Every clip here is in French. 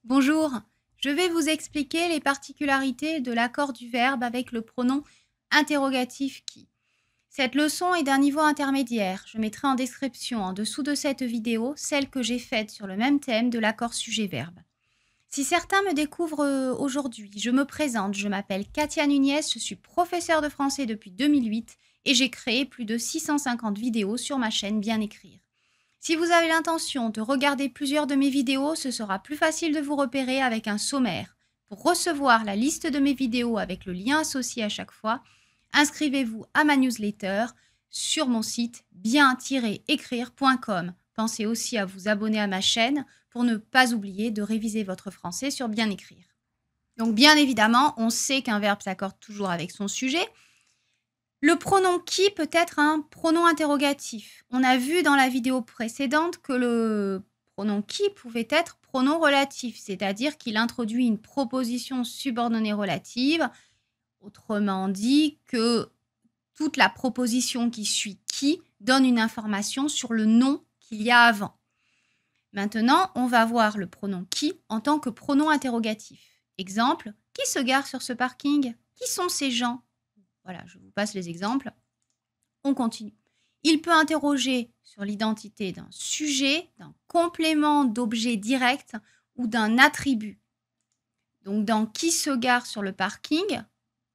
Bonjour, je vais vous expliquer les particularités de l'accord du verbe avec le pronom interrogatif qui. Cette leçon est d'un niveau intermédiaire. Je mettrai en description en dessous de cette vidéo celle que j'ai faite sur le même thème de l'accord sujet-verbe. Si certains me découvrent aujourd'hui, je me présente, je m'appelle Katia Nunez, je suis professeure de français depuis 2008 et j'ai créé plus de 650 vidéos sur ma chaîne Bien écrire. Si vous avez l'intention de regarder plusieurs de mes vidéos, ce sera plus facile de vous repérer avec un sommaire. Pour recevoir la liste de mes vidéos avec le lien associé à chaque fois, inscrivez-vous à ma newsletter sur mon site bien-écrire.com. Pensez aussi à vous abonner à ma chaîne pour ne pas oublier de réviser votre français sur Bien écrire. Donc bien évidemment, on sait qu'un verbe s'accorde toujours avec son sujet. Le pronom qui peut être un pronom interrogatif. On a vu dans la vidéo précédente que le pronom qui pouvait être pronom relatif, c'est-à-dire qu'il introduit une proposition subordonnée relative. Autrement dit, que toute la proposition qui suit qui donne une information sur le nom qu'il y a avant. Maintenant, on va voir le pronom qui en tant que pronom interrogatif. Exemple, qui se gare sur ce parking? Qui sont ces gens? Voilà, je vous passe les exemples. On continue. Il peut interroger sur l'identité d'un sujet, d'un complément d'objet direct ou d'un attribut. Donc, dans qui se gare sur le parking,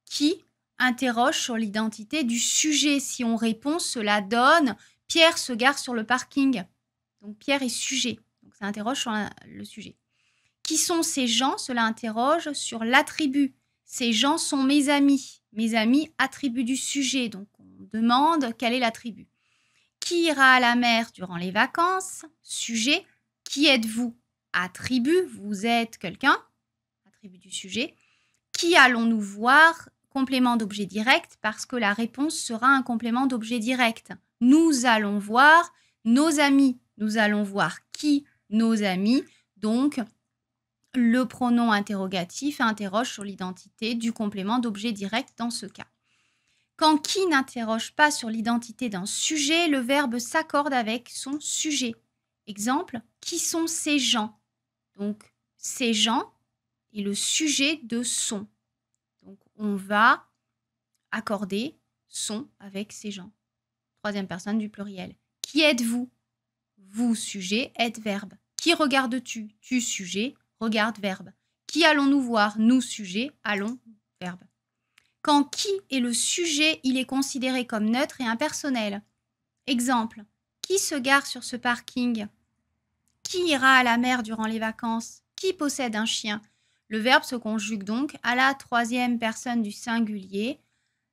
qui interroge sur l'identité du sujet. Si on répond, cela donne Pierre se gare sur le parking. Donc, Pierre est sujet. Donc, ça interroge sur le sujet. Qui sont ces gens? Cela interroge sur l'attribut. Ces gens sont mes amis. Mes amis, attribut du sujet. Donc, on demande quel est l'attribut. Qui ira à la mer durant les vacances? Sujet. Qui êtes-vous? Attribut. Vous êtes quelqu'un. Attribut du sujet. Qui allons-nous voir? Complément d'objet direct parce que la réponse sera un complément d'objet direct. Nous allons voir nos amis. Nous allons voir qui? Nos amis. Donc, le pronom interrogatif interroge sur l'identité du complément d'objet direct dans ce cas. Quand qui n'interroge pas sur l'identité d'un sujet, le verbe s'accorde avec son sujet. Exemple, qui sont ces gens? Donc, ces gens est le sujet de sont. Donc, on va accorder sont avec ces gens. Troisième personne du pluriel. Qui êtes-vous? Vous, sujet, êtes verbe. Qui regardes-tu? Tu, sujet, regarde, verbe. Qui allons-nous voir? Nous, sujet, allons, verbe. Quand qui est le sujet, il est considéré comme neutre et impersonnel. Exemple, qui se gare sur ce parking? Qui ira à la mer durant les vacances? Qui possède un chien? Le verbe se conjugue donc à la troisième personne du singulier,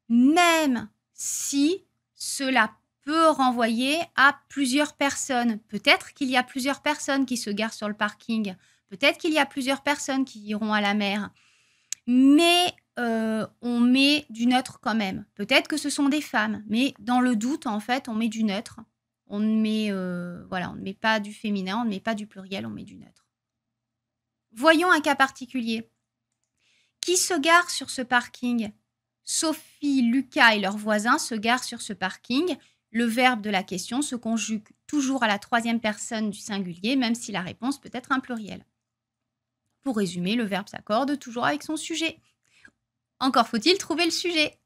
même si cela peut renvoyer à plusieurs personnes. Peut-être qu'il y a plusieurs personnes qui se garent sur le parking. Peut-être qu'il y a plusieurs personnes qui iront à la mer. Mais on met du neutre quand même. Peut-être que ce sont des femmes. Mais dans le doute, en fait, on met du neutre. On ne met, on ne met pas du féminin, on ne met pas du pluriel, on met du neutre. Voyons un cas particulier. Qui se gare sur ce parking? Sophie, Lucas et leurs voisins se garent sur ce parking. Le verbe de la question se conjugue toujours à la troisième personne du singulier, même si la réponse peut être un pluriel. Pour résumer, le verbe s'accorde toujours avec son sujet. Encore faut-il trouver le sujet.